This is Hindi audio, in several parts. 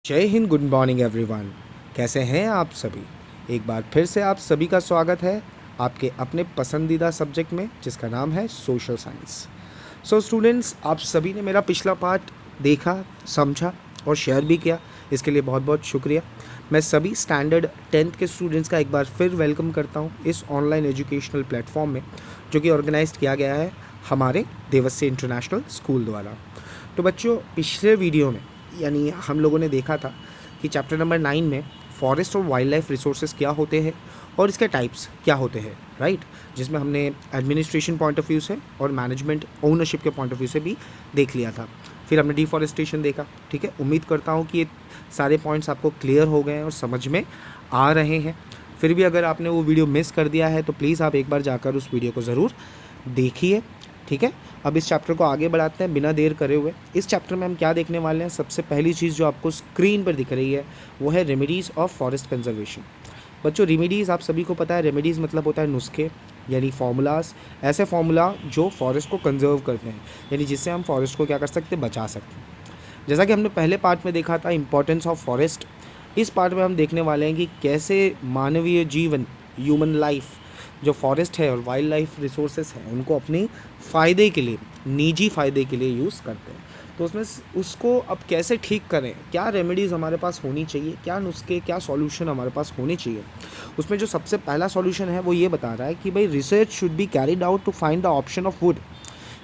जय हिंद, गुड मॉर्निंग एवरीवन। कैसे हैं आप सभी? एक बार फिर से आप सभी का स्वागत है आपके अपने पसंदीदा सब्जेक्ट में, जिसका नाम है सोशल साइंस। सो स्टूडेंट्स, आप सभी ने मेरा पिछला पार्ट देखा, समझा और शेयर भी किया। इसके लिए बहुत बहुत शुक्रिया। मैं सभी स्टैंडर्ड 10th के स्टूडेंट्स का एक बार फिर वेलकम करता हूँ इस ऑनलाइन एजुकेशनल प्लेटफॉर्म में, जो कि ऑर्गेनाइज किया गया है हमारे देवस्य इंटरनेशनल स्कूल द्वारा। तो बच्चों, पिछले वीडियो में यानी हम लोगों ने देखा था कि चैप्टर नंबर 9 में फॉरेस्ट और वाइल्ड लाइफ रिसोर्सेज क्या होते हैं और इसके टाइप्स क्या होते हैं, राइट। जिसमें हमने एडमिनिस्ट्रेशन पॉइंट ऑफ व्यू से और मैनेजमेंट ओनरशिप के पॉइंट ऑफ व्यू से भी देख लिया था। फिर हमने डिफॉरेस्टेशन देखा, ठीक है। उम्मीद करता हूँ कि ये सारे पॉइंट्स आपको क्लियर हो गए हैं और समझ में आ रहे हैं। फिर भी अगर आपने वो वीडियो मिस कर दिया है तो प्लीज़ आप एक बार जाकर उस वीडियो को ज़रूर देखिए, ठीक है। अब इस चैप्टर को आगे बढ़ाते हैं बिना देर करे हुए। इस चैप्टर में हम क्या देखने वाले हैं? सबसे पहली चीज़ जो आपको स्क्रीन पर दिख रही है वो है रेमेडीज़ ऑफ फॉरेस्ट कंजर्वेशन। बच्चों, रेमेडीज़ आप सभी को पता है, रेमेडीज़ मतलब होता है नुस्खे यानी फार्मूलाज। ऐसे फार्मूला जो फॉरेस्ट को कंजर्व करते हैं, यानी जिससे हम फॉरेस्ट को क्या कर सकते हैं, बचा सकते हैं। जैसा कि हमने पहले पार्ट में देखा था इंपॉर्टेंस ऑफ फॉरेस्ट, इस पार्ट में हम देखने वाले हैं कि कैसे मानवीय जीवन, ह्यूमन लाइफ, जो फॉरेस्ट है और वाइल्ड लाइफ रिसोर्सेज हैं उनको अपने फ़ायदे के लिए, निजी फ़ायदे के लिए यूज़ करते हैं। तो उसमें उसको अब कैसे ठीक करें, क्या रेमेडीज़ हमारे पास होनी चाहिए, क्या नुस्खे, क्या सॉल्यूशन हमारे पास होने चाहिए। उसमें जो सबसे पहला सॉल्यूशन है वो ये बता रहा है कि भाई research should be carried out to find the option of wood.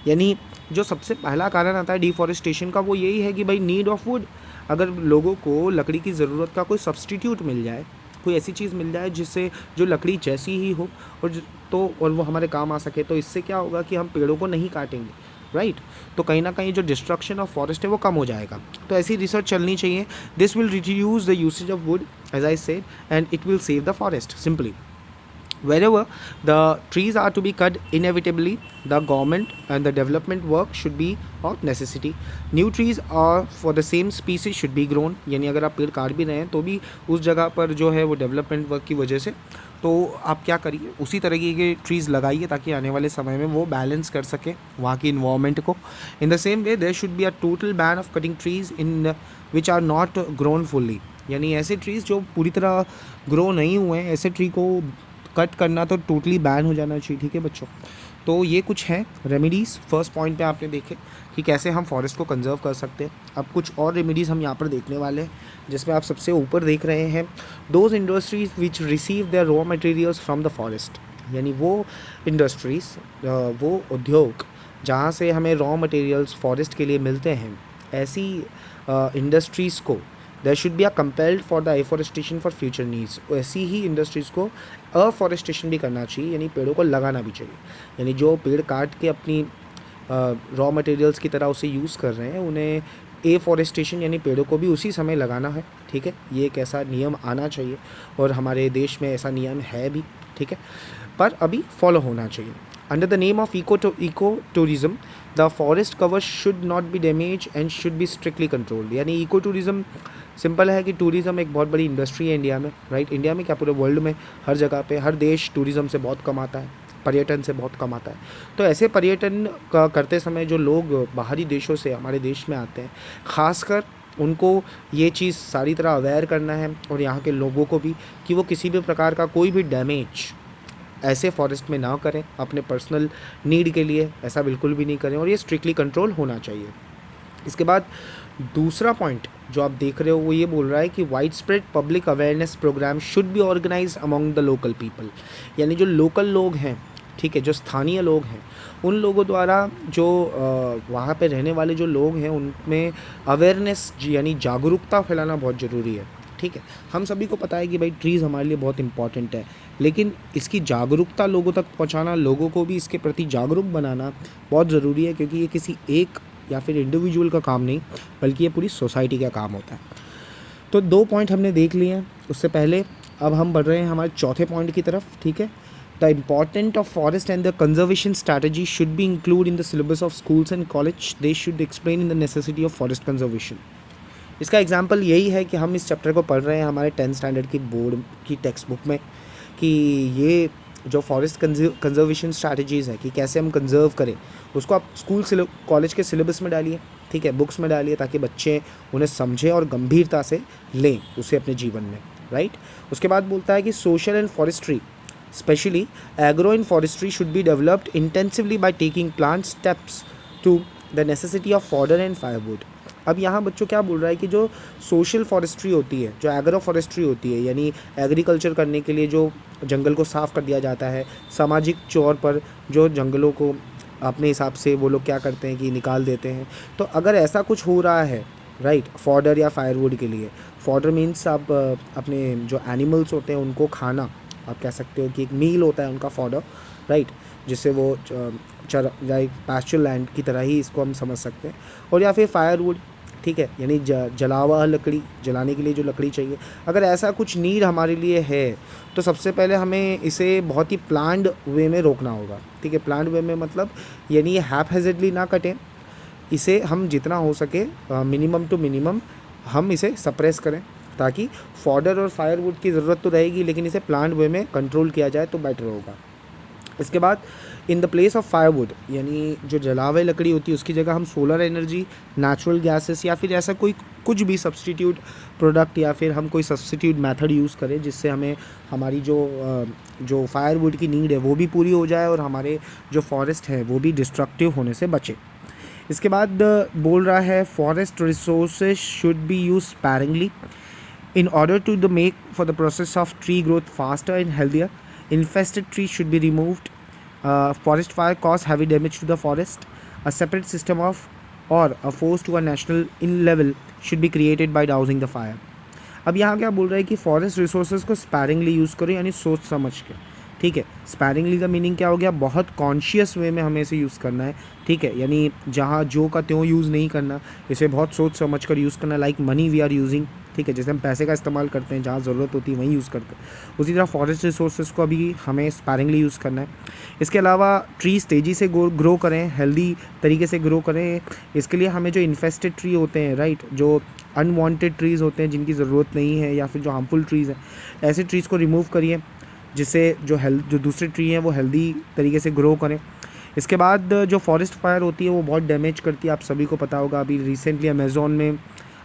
यानी जो सबसे पहला कारण आता है डिफॉरेस्टेशन का वो यही है कि भाई नीड ऑफ वुड। अगर लोगों को लकड़ी की ज़रूरत का कोई सब्सटीट्यूट मिल जाए, कोई ऐसी चीज़ मिल जाए जिससे जो लकड़ी जैसी ही हो और वो हमारे काम आ सके, तो इससे क्या होगा कि हम पेड़ों को नहीं काटेंगे, राइट। तो कहीं ना कहीं जो डिस्ट्रक्शन ऑफ फॉरेस्ट है वो कम हो जाएगा। तो ऐसी रिसर्च चलनी चाहिए। This will reduce the usage of wood as I said and it will save the forest simply. Wherever the trees are to be cut inevitably, the government and the development work should be of necessity. New trees are for the same species should be grown. यानी अगर आप पेड़ काट भी रहे हैं तो भी उस जगह पर जो है वो डेवलपमेंट वर्क की वजह से, तो आप क्या करिए, उसी तरीके के ट्रीज़ लगाइए ताकि आने वाले समय में वो बैलेंस कर सके वहाँ की इन्वायरमेंट को। In the same way there should be a total ban of cutting trees in which are not grown fully. यानी ऐसे ट्रीज़ जो पूरी तरह ग्रो नहीं हुए हैं, ऐसे ट्री को कट करना तो टोटली बैन हो जाना चाहिए, ठीक है बच्चों। तो ये कुछ है रेमेडीज़। फर्स्ट पॉइंट पे आपने देखे कि कैसे हम फॉरेस्ट को कंजर्व कर सकते हैं। अब कुछ और रेमेडीज़ हम यहाँ पर देखने वाले हैं, जिसमें आप सबसे ऊपर देख रहे हैं those industries which receive there raw materials from the forest. यानी वो इंडस्ट्रीज़, वो उद्योग जहाँ से हमें रॉ मटेरियल्स फॉरेस्ट के लिए मिलते हैं, ऐसी इंडस्ट्रीज़ को there should be a compelled for the afforestation for future needs. ऐसी ही इंडस्ट्रीज़ को अफॉरेस्टेशन भी करना चाहिए, यानी पेड़ों को लगाना भी चाहिए। यानी जो पेड़ काट के अपनी रॉ मटेरियल्स की तरह उसे यूज़ कर रहे हैं, उन्हें एफॉरेस्टेशन यानी पेड़ों को भी उसी समय लगाना है, ठीक है। ये एक ऐसा नियम आना चाहिए और हमारे देश में ऐसा नियम है भी, ठीक है, पर अभी फॉलो होना चाहिए। Under the name of eco tourism the forest cover should not be damage and should be strictly controlled. यानी इको टूरिज़्म सिंपल है कि टूरिज़्म एक बहुत बड़ी इंडस्ट्री है इंडिया में, राइट। इंडिया में क्या, पूरे वर्ल्ड में हर जगह पे हर देश टूरिज़्म से बहुत कमाता है, पर्यटन से बहुत कमाता है। तो ऐसे पर्यटन का करते समय जो लोग बाहरी देशों से हमारे देश में आते हैं, ख़ासकर उनको ये चीज़ सारी तरह अवेयर करना है और यहाँ के लोगों को भी, कि वो किसी भी प्रकार का कोई भी डैमेज ऐसे फॉरेस्ट में ना करें अपने पर्सनल नीड के लिए, ऐसा बिल्कुल भी नहीं करें और ये स्ट्रिक्टली कंट्रोल होना चाहिए। इसके बाद दूसरा पॉइंट जो आप देख रहे हो वो ये बोल रहा है कि widespread public awareness programme should be organise among the local people. यानी जो लोकल लोग हैं, ठीक है, जो स्थानीय लोग हैं, उन लोगों द्वारा जो वहाँ पे रहने वाले जो लोग हैं उनमें अवेयरनेस यानी जागरूकता फैलाना बहुत ज़रूरी है, ठीक है। हम सभी को पता है कि भाई ट्रीज़ हमारे लिए बहुत इंपॉर्टेंट है, लेकिन इसकी जागरूकता लोगों तक पहुँचाना, लोगों को भी इसके प्रति जागरूक बनाना बहुत ज़रूरी है, क्योंकि ये किसी एक या फिर इंडिविजुअल का काम नहीं बल्कि ये पूरी सोसाइटी का काम होता है। तो 2 पॉइंट हमने देख लिए हैं। उससे पहले अब हम बढ़ रहे हैं हमारे चौथे पॉइंट की तरफ, ठीक है। The important of forest and the conservation strategy should be include in the syllabus of schools and college. They should explain in the necessity of forest conservation. इसका एग्जाम्पल यही है कि हम इस चैप्टर को पढ़ रहे हैं हमारे 10th स्टैंडर्ड की बोर्ड की टेक्स्ट बुक में, कि ये जो फॉरेस्ट कंजर्वेशन स्ट्रैटेजीज़ है कि कैसे हम कंजर्व करें, उसको आप स्कूल कॉलेज के सिलेबस में डालिए, ठीक है, बुक्स में डालिए, ताकि बच्चे उन्हें समझें और गंभीरता से लें उसे अपने जीवन में, राइट। उसके बाद बोलता है कि social and forestry, specially agro and forestry, should be developed intensively by taking plant steps to the necessity of fodder and firewood. अब यहाँ बच्चों क्या बोल रहा है कि जो सोशल फॉरेस्ट्री होती है, जो एग्रो फॉरेस्ट्री होती है, यानी एग्रीकल्चर करने के लिए जो जंगल को साफ़ कर दिया जाता है, सामाजिक तौर पर जो जंगलों को अपने हिसाब से वो लोग क्या करते हैं कि निकाल देते हैं। तो अगर ऐसा कुछ हो रहा है, राइट, फॉडर या फायरवुड के लिए, फॉडर मीन्स आप अपने जो एनिमल्स होते हैं उनको खाना, आप कह सकते हो कि एक मील होता है उनका फॉडर, राइट, जिससे वो लाइक पैस्चर लैंड की तरह ही इसको हम समझ सकते हैं। और या फिर फायरवुड, ठीक है, यानी जलावा लकड़ी, जलाने के लिए जो लकड़ी चाहिए। अगर ऐसा कुछ नीड हमारे लिए है तो सबसे पहले हमें इसे बहुत ही प्लान्ड वे में रोकना होगा, ठीक है। प्लान्ड वे में मतलब यानी ये हैपहेजेडली ना कटें, इसे हम जितना हो सके मिनिमम टू मिनिमम हम इसे सप्रेस करें, ताकि फॉडर और फायरवुड की ज़रूरत तो रहेगी लेकिन इसे प्लान्ड वे में कंट्रोल किया जाए तो बेटर होगा। इसके बाद in the place of firewood, यानी जो जलावे लकड़ी होती है उसकी जगह हम सोलर एनर्जी, नेचुरल गैसेस या फिर ऐसा कोई कुछ भी सब्सटीट्यूट प्रोडक्ट या फिर हम कोई सब्सटीट्यूट मेथड यूज़ करें, जिससे हमें हमारी जो फायरवुड की नीड है वो भी पूरी हो जाए और हमारे जो फॉरेस्ट है वो भी डिस्ट्रक्टिव होने से बचे। इसके बाद बोल रहा है forest resources should be use sparingly in order to the make for the process of tree growth faster and healthier. Infested trees should be removed. Forest fire cause heavy damage to the forest. A separate system of or a force to a national in level should be created by dousing the fire. अब यहाँ क्या बोल रहा है कि फॉरेस्ट रिसोर्सेज को स्पैरिंगली यूज़ करो, यानी सोच समझ के, ठीक है। स्पैरिंगली का मीनिंग क्या हो गया, बहुत कॉन्शियस वे में हमें इसे यूज़ करना है, ठीक है, यानी जहाँ जो का त्यों यूज़ नहीं करना, इसे बहुत सोच समझ कर यूज़ करना। Like money we are using, ठीक है, जैसे हम पैसे का इस्तेमाल करते हैं, जहाँ ज़रूरत होती है वहीं यूज़ करते हैं, उसी तरह फॉरेस्ट रिसोर्सेज को अभी हमें स्पैरिंगली यूज़ करना है। इसके अलावा ट्रीज़ तेज़ी से ग्रो करें, हेल्दी तरीके से ग्रो करें। इसके लिए हमें जो इन्फेस्टेड ट्री होते हैं, राइट, जो अनवांटेड ट्रीज़ होते हैं जिनकी ज़रूरत नहीं है या फिर जो हार्मफुल ट्रीज़ हैं, ऐसे ट्रीज़ को रिमूव करिए, जिससे जो दूसरे ट्री हैं वो हेल्दी तरीके से ग्रो करें। इसके बाद जो फॉरेस्ट फायर होती है वो बहुत डैमेज करती है, आप सभी को पता होगा। अभी रिसेंटली अमेज़ॉन में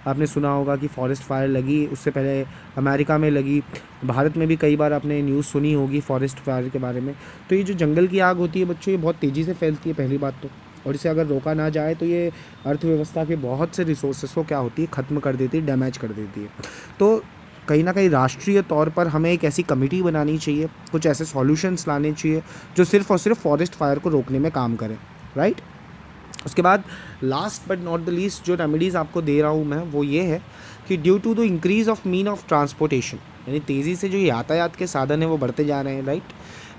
आपने सुना होगा कि फॉरेस्ट फायर लगी, उससे पहले अमेरिका में लगी, भारत में भी कई बार आपने न्यूज़ सुनी होगी फॉरेस्ट फायर के बारे में। तो ये जो जंगल की आग होती है बच्चों, ये बहुत तेज़ी से फैलती है पहली बात तो, और इसे अगर रोका ना जाए तो ये अर्थव्यवस्था के बहुत से रिसोर्सेस को क्या होती है, ख़त्म कर देती है, डैमेज कर देती है। तो कहीं ना कहीं राष्ट्रीय तौर पर हमें एक ऐसी कमेटी बनानी चाहिए, कुछ ऐसे सॉल्यूशंस लाने चाहिए जो सिर्फ़ और सिर्फ फॉरेस्ट फायर को रोकने में काम करें, राइट। उसके बाद last but not the least जो रेमेडीज़ आपको दे रहा हूँ मैं, वो ये है कि due to the increase of mean of transportation, यानी तेज़ी से जो यातायात के साधन है वो बढ़ते जा रहे हैं, राइट।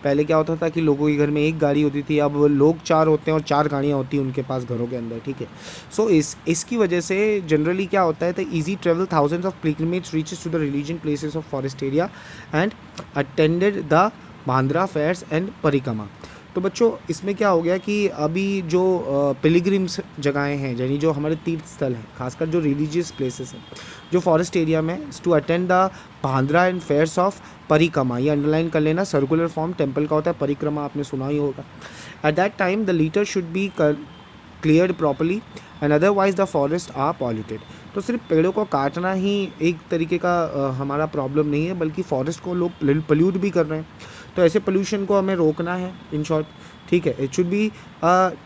पहले क्या होता था कि लोगों के घर में एक गाड़ी होती थी, अब लोग 4 होते हैं और 4 गाड़ियाँ होती हैं उनके पास घरों के अंदर, ठीक है। सो इसकी वजह से जनरली क्या होता है, the easy travel thousands of pilgrimage reaches to the religion places of forest area and attended the Bandra fairs and parikrama. तो बच्चों इसमें क्या हो गया कि अभी जो पिलग्रिम्स जगहें हैं, यानी जो हमारे तीर्थ स्थल हैं, खासकर जो रिलीजियस प्लेसेस हैं जो फॉरेस्ट एरिया में, to attend the Bandra and fairs of parikrama, ये अंडरलाइन कर लेना, सर्कुलर फॉर्म टेम्पल का होता है, परिक्रमा आपने सुना ही होगा। At that time the litter should be cleared properly and otherwise the forest are polluted. तो सिर्फ पेड़ों को काटना ही एक तरीके का हमारा प्रॉब्लम नहीं है, बल्कि फॉरेस्ट को लोग पोल्यूट भी कर रहे हैं। तो ऐसे पोल्यूशन को हमें रोकना है इन शॉर्ट, ठीक है। It should be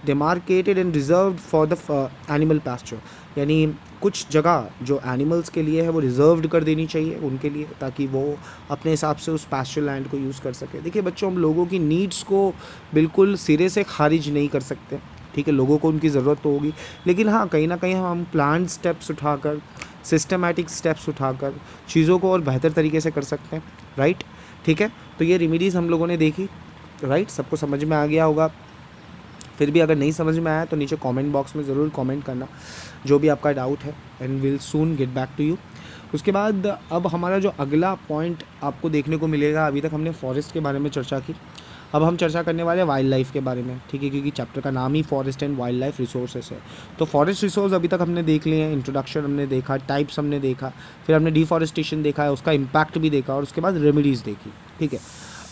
demarcated and reserved for the animal pasture, यानी कुछ जगह जो एनिमल्स के लिए है वो रिजर्व्ड कर देनी चाहिए उनके लिए, ताकि वो अपने हिसाब से उस पैस्चर लैंड को यूज़ कर सके। देखिए बच्चों, हम लोगों की नीड्स को बिल्कुल सिरे से खारिज नहीं कर सकते, ठीक है, लोगों को उनकी ज़रूरत तो होगी, लेकिन हाँ कहीं ना कहीं हम प्लान स्टेप्स उठाकर, सिस्टमैटिक स्टेप्स उठाकर चीज़ों को और बेहतर तरीके से कर सकते हैं, राइट, ठीक है। तो ये रेमेडीज़ हम लोगों ने देखी, राइट, सबको समझ में आ गया होगा। फिर भी अगर नहीं समझ में आया तो नीचे कमेंट बॉक्स में ज़रूर कमेंट करना जो भी आपका डाउट है, and will soon get back to you. उसके बाद अब हमारा जो अगला पॉइंट आपको देखने को मिलेगा, अभी तक हमने फॉरेस्ट के बारे में चर्चा की, अब हम चर्चा करने वाले हैं वाइल्ड लाइफ के बारे में, ठीक है, क्योंकि चैप्टर का नाम ही forest and wildlife resources है। तो फॉरेस्ट रिसोर्स अभी तक हमने देख लिए हैं, इंट्रोडक्शन हमने देखा, टाइप्स हमने देखा, फिर हमने डिफॉरेस्टेशन देखा है, उसका इम्पैक्ट भी देखा, और उसके बाद रेमेडीज़ देखी, ठीक है।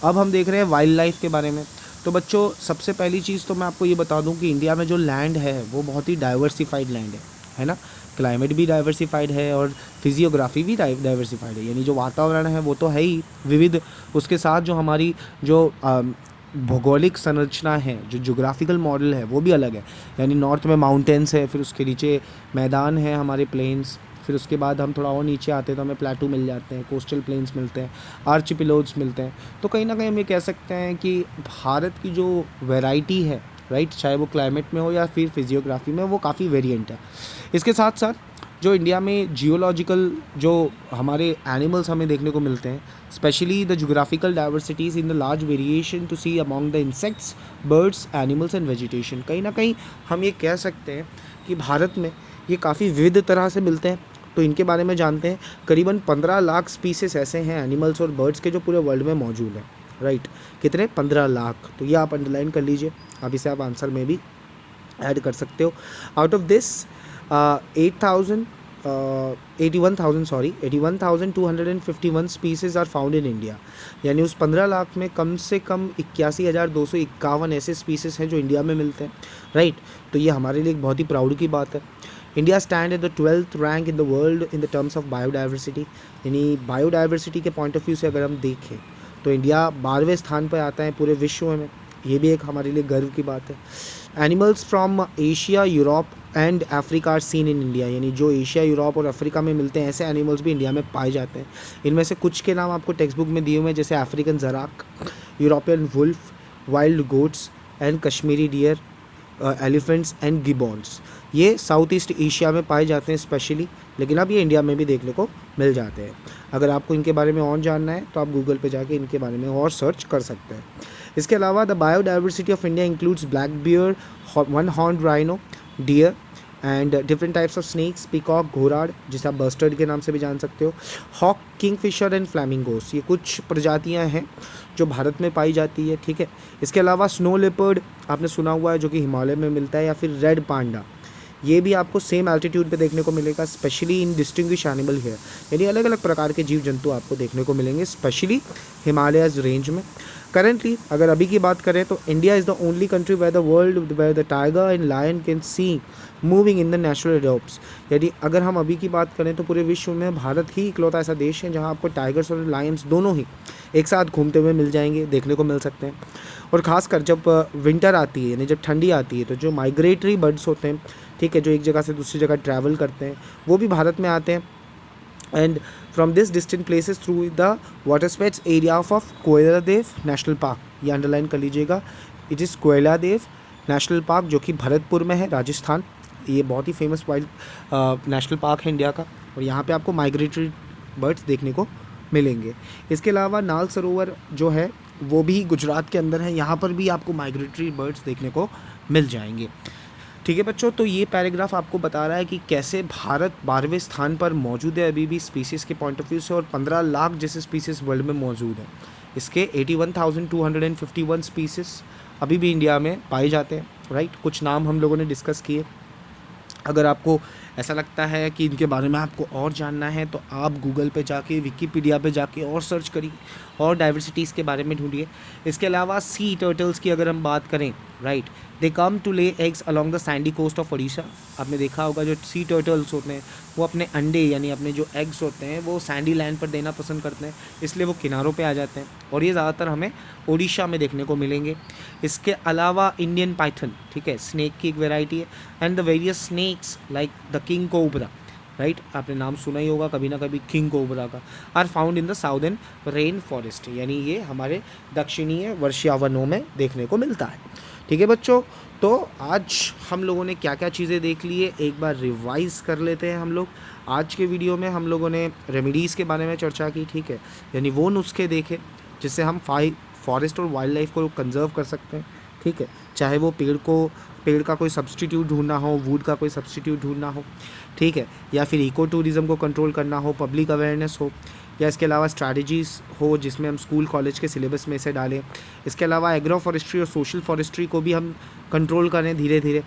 अब हम देख रहे हैं वाइल्ड लाइफ के बारे में। तो बच्चों सबसे पहली चीज़ तो मैं आपको ये बता दूं कि इंडिया में जो लैंड है वो बहुत ही डाइवर्सिफाइड लैंड है ना। क्लाइमेट भी डाइवर्सिफाइड है और फिजियोग्राफी भी डाइवर्सिफाइड है, यानी जो वातावरण है वो तो है ही विविध, उसके साथ जो हमारी जो भौगोलिक संरचना है, जो जोग्राफिकल मॉडल है वो भी अलग है। यानी नॉर्थ में माउंटेन्स है, फिर उसके नीचे मैदान है हमारे प्लेन्स, फिर उसके बाद हम थोड़ा और नीचे आते हैं तो हमें प्लेटू मिल जाते हैं, कोस्टल प्लेन्स मिलते हैं, आर्चिपिलोग्स मिलते हैं। तो कहीं ना कहीं हम ये कह सकते हैं कि भारत की जो वैरायटी है, राइट, चाहे वो क्लाइमेट में हो या फिर फिजियोग्राफी में, वो काफ़ी वेरिएंट है। इसके साथ साथ जो इंडिया में जियोलॉजिकल जो हमारे एनिमल्स हमें देखने को मिलते हैं, specially the geographical diversities in the large variation to see among the insects, birds, animals and vegetation, कहीं ना कहीं हम ये कह सकते हैं कि भारत में ये काफ़ी विविध तरह से मिलते हैं। तो इनके बारे में जानते हैं। करीबन 15 लाख स्पीसीज ऐसे हैं एनिमल्स और बर्ड्स के जो पूरे वर्ल्ड में मौजूद हैं, राइट। कितने? 15 लाख। तो ये आप अंडरलाइन कर लीजिए, अब इसे आप आंसर में भी ऐड कर सकते हो। Out of this 81,251 species are found in India. यानी उस 15 लाख में कम से कम 81,251 ऐसे स्पीसीज हैं जो इंडिया में मिलते हैं, राइट। तो ये हमारे लिए एक बहुत ही प्राउड की बात है। India stand at the 12th rank in the world in the terms of biodiversity. यानी बायोडाइवर्सिटी के पॉइंट ऑफ व्यू से अगर हम देखें तो इंडिया 12वें स्थान पर आता है पूरे विश्व में। ये भी एक हमारे लिए गर्व की बात है। Animals from Asia, Europe and Africa are seen in India. यानी जो एशिया, यूरोप और अफ्रीका में मिलते हैं ऐसे एनिमल्स भी इंडिया में पाए जाते हैं। इनमें से कुछ के नाम आपको टेक्स्ट बुक में दिए हुए हैं, जैसे अफ्रीकन ज़राक, European wolf, wild goats and Kashmiri deer, elephants and gibbons. ये साउथ ईस्ट एशिया में पाए जाते हैं स्पेशली, लेकिन अब ये इंडिया में भी देखने को मिल जाते हैं। अगर आपको इनके बारे में और जानना है तो आप गूगल पे जाके इनके बारे में और सर्च कर सकते हैं। इसके अलावा the biodiversity of India includes black bear, one horned rhino, deer and different types of snakes, peacock, घोराड, जिसे आप बस्टर्ड के नाम से भी जान सकते हो, हॉक, किंगफिशर एंड फ्लैमिंगोस। ये कुछ प्रजातियां हैं जो भारत में पाई जाती है, ठीक है। इसके अलावा स्नो लेपर्ड आपने सुना हुआ है जो कि हिमालय में मिलता है, या फिर रेड पांडा, ये भी आपको सेम एल्टीट्यूड पे देखने को मिलेगा, specially in distinguish animal here. यानी अलग अलग प्रकार के जीव जंतु आपको देखने को मिलेंगे स्पेशली हिमालयस रेंज में। करेंटली अगर अभी की बात करें तो India is the only country where the world where the tiger and lion can see moving in the natural reserves. यानी अगर हम अभी की बात करें तो पूरे विश्व में भारत ही इकलौता ऐसा देश है जहाँ आपको टाइगर्स और लायंस दोनों ही एक साथ घूमते हुए मिल जाएंगे, देखने को मिल सकते हैं। और ख़ासकर जब विंटर आती है, यानी जब ठंडी आती है, तो जो माइग्रेटरी बर्ड्स होते हैं, ठीक है, जो एक जगह से दूसरी जगह ट्रैवल करते हैं, वो भी भारत में आते हैं। And from this distant places through the water spreads area of Keoladeo national park, ये अंडरलाइन कर लीजिएगा, it is Keoladeo national park, जो कि भरतपुर में है, राजस्थान। ये बहुत ही फेमस वाइल्ड नेशनल पार्क है इंडिया का, और यहाँ पे आपको माइग्रेटरी बर्ड्स देखने को मिलेंगे। इसके अलावा नाल सरोवर जो है वो भी गुजरात के अंदर है, यहाँ पर भी आपको माइग्रेटरी बर्ड्स देखने को मिल जाएंगे। ठीक है बच्चों, तो ये पैराग्राफ आपको बता रहा है कि कैसे भारत 12वें स्थान पर मौजूद है अभी भी स्पीसीज़ के पॉइंट ऑफ व्यू से, और 15 लाख जैसे स्पीसीज़ वर्ल्ड में मौजूद हैं। इसके 81,251 स्पीसीज़ अभी भी इंडिया में पाए जाते हैं, राइट। कुछ नाम हम लोगों ने डिस्कस किए। अगर आपको ऐसा लगता है कि इनके बारे में आपको और जानना है तो आप गूगल पे जाके, विकीपीडिया पे जाके और सर्च करिए और डाइवर्सिटीज़ के बारे में ढूंढिए। इसके अलावा सी टर्टल्स की अगर हम बात करें, right, they come to lay eggs along the sandy coast of Odisha. आपने देखा होगा जो सी टर्टल्स होते हैं वो अपने अंडे, यानी अपने जो एग्स होते हैं वो सैंडी लैंड पर देना पसंद करते हैं, इसलिए वो किनारों पे आ जाते हैं, और ये ज़्यादातर हमें ओडिशा में देखने को मिलेंगे। इसके अलावा इंडियन पाइथन, ठीक है, स्नेक की एक वेराइटी है, and the various snakes like the king cobra, right, आपने नाम सुना ही होगा कभी ना कभी किंग कोबरा का, are found in the southern rain forest. यानी ये हमारे दक्षिणीय वर्षावनों में देखने को मिलता है। ठीक है बच्चों, तो आज हम लोगों ने क्या क्या चीज़ें देख ली है एक बार रिवाइज कर लेते हैं हम लोग। आज के वीडियो में हम लोगों ने रेमेडीज़ के बारे में चर्चा की, ठीक है, यानी वो नुस्खे देखे जिससे हम फॉरेस्ट और वाइल्ड लाइफ को कंजर्व कर सकते हैं, ठीक है, चाहे वो पेड़ का कोई सब्सटीट्यूट ढूंढना हो, वुड का कोई सब्सटीट्यूट ढूंढना हो, ठीक है, या फिर इको टूरिज़म को कंट्रोल करना हो, पब्लिक अवेयरनेस हो, या इसके अलावा स्ट्रैटेजीज़ हो जिसमें हम स्कूल कॉलेज के सिलेबस में इसे डालें। इसके अलावा एग्रो फॉरेस्ट्री और सोशल फॉरेस्ट्री को भी हम कंट्रोल करें धीरे धीरे,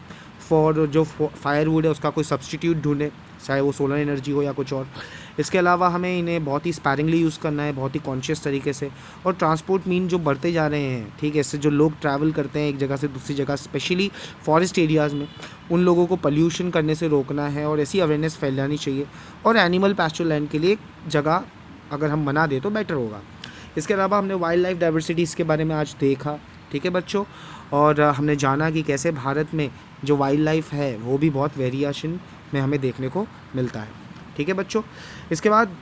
फॉर जो फायरवुड है उसका कोई सब्सटीट्यूट ढूंढें, चाहे वो सोलर एनर्जी हो या कुछ और। इसके अलावा हमें इन्हें बहुत ही स्पैरिंगली यूज़ करना है, बहुत ही कॉन्शियस तरीके से। और ट्रांसपोर्ट मीन जो बढ़ते जा रहे हैं, ठीक है, इससे जो लोग ट्रैवल करते हैं एक जगह से दूसरी जगह, स्पेशली फॉरेस्ट एरियाज़ में, उन लोगों को पॉल्यूशन करने से रोकना है और ऐसी अवेयरनेस फैलानी चाहिए। और एनिमल पैस्चर लैंड के लिए एक जगह अगर हम बना दें तो बेटर होगा। इसके अलावा हमने वाइल्ड लाइफ डाइवर्सिटीज़ के बारे में आज देखा, ठीक है बच्चों, और हमने जाना कि कैसे भारत में जो वाइल्ड लाइफ है वो भी बहुत वेरिएशन में हमें देखने को मिलता है, ठीक है बच्चों। इसके बाद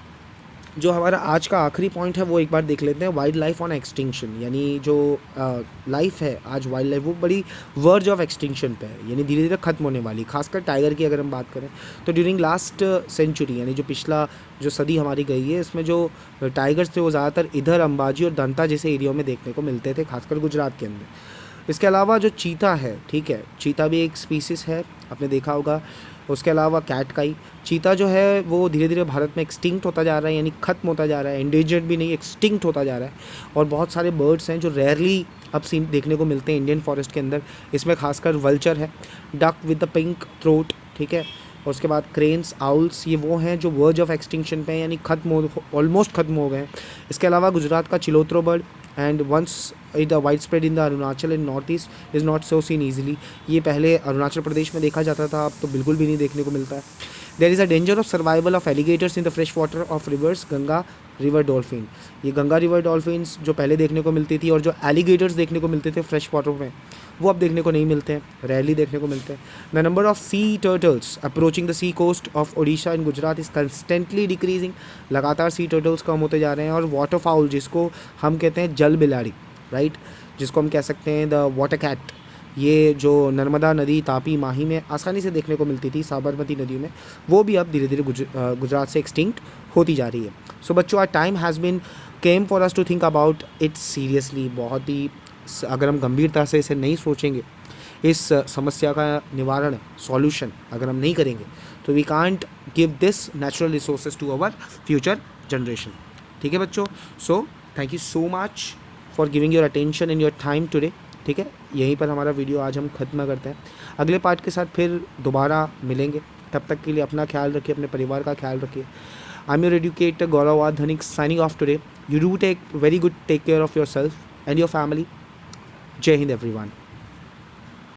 जो हमारा आज का आखिरी पॉइंट है वो एक बार देख लेते हैं, वाइल्ड लाइफ ऑन एक्सटिंक्शन। यानी जो लाइफ है आज वाइल्ड लाइफ वो बड़ी वर्ज ऑफ एक्सटिंक्शन पे है, यानी धीरे धीरे ख़त्म होने वाली। खासकर टाइगर की अगर हम बात करें तो ड्यूरिंग लास्ट सेंचुरी, यानी जो पिछला जो सदी हमारी गई है, इसमें जो टाइगर्स थे वो ज़्यादातर इधर अंबाजी और दंता जैसे एरिया में देखने को मिलते थे, खासकर गुजरात के अंदर। इसके अलावा जो चीता है, ठीक है, चीता भी एक स्पीसीज़ है, आपने देखा होगा। उसके अलावा कैटकाई, चीता जो है वो धीरे धीरे भारत में एक्सटिंक्ट होता जा रहा है, यानी ख़त्म होता जा रहा है, एंडेंजर्ड भी नहीं, एक्सटिंक्ट होता जा रहा है। और बहुत सारे बर्ड्स हैं जो रेयरली अब सीन देखने को मिलते हैं इंडियन फॉरेस्ट के अंदर। इसमें खासकर वल्चर है, duck with the pink throat, ठीक है, और उसके बाद क्रेन्स, आउल्स, ये वो हैं जो वर्ज ऑफ एक्सटिंक्शन पे हैं, यानी ऑलमोस्ट ख़त्म हो गए हैं। इसके अलावा गुजरात का चिलोत्रो bird and once it widespread in the Arunachal and north east is not so seen easily. ये पहले अरुणाचल प्रदेश में देखा जाता था, अब तो बिल्कुल भी नहीं देखने को मिलता है। There is a danger of survival of alligators in the fresh water of rivers Ganga river dolphin. ये गंगा रिवर डॉल्फिन्स जो पहले देखने को मिलती थी और जो एलिगेटर्स देखने को मिलते थे फ्रेश वाटर में, वो अब देखने को नहीं मिलते हैं, रेयरली देखने को मिलते हैं। The number of sea turtles approaching the sea coast of Odisha in Gujarat is constantly decreasing. लगातार सी टर्टल्स कम होते जा रहे हैं। और वाटर फाउल, जिसको हम कहते हैं जल बिलाड़ी, राइट, जिसको हम कह सकते हैं द वाटर कैट, ये जो नर्मदा नदी, तापी, माही में आसानी से देखने को मिलती थी, साबरमती नदियों में, वो भी अब धीरे धीरे गुजरात से एक्सटिंक्ट होती जा रही है। सो बच्चों, our time has been came for us to think about it seriously. बहुत ही अगर हम गंभीरता से इसे नहीं सोचेंगे, इस समस्या का निवारण, सॉल्यूशन अगर हम नहीं करेंगे, तो we can't give this natural resources to our future generation, ठीक है बच्चों। So thank you so much for giving your attention and your time today, ठीक है। यहीं पर हमारा वीडियो आज हम ख़त्म करते हैं। अगले पार्ट के साथ फिर दोबारा मिलेंगे, तब तक के लिए अपना ख्याल रखिए, अपने परिवार का ख्याल रखिए। I am your educator Gaurav Dhanik signing off today. You do take very good take care of yourself and your family. Jai Hind everyone.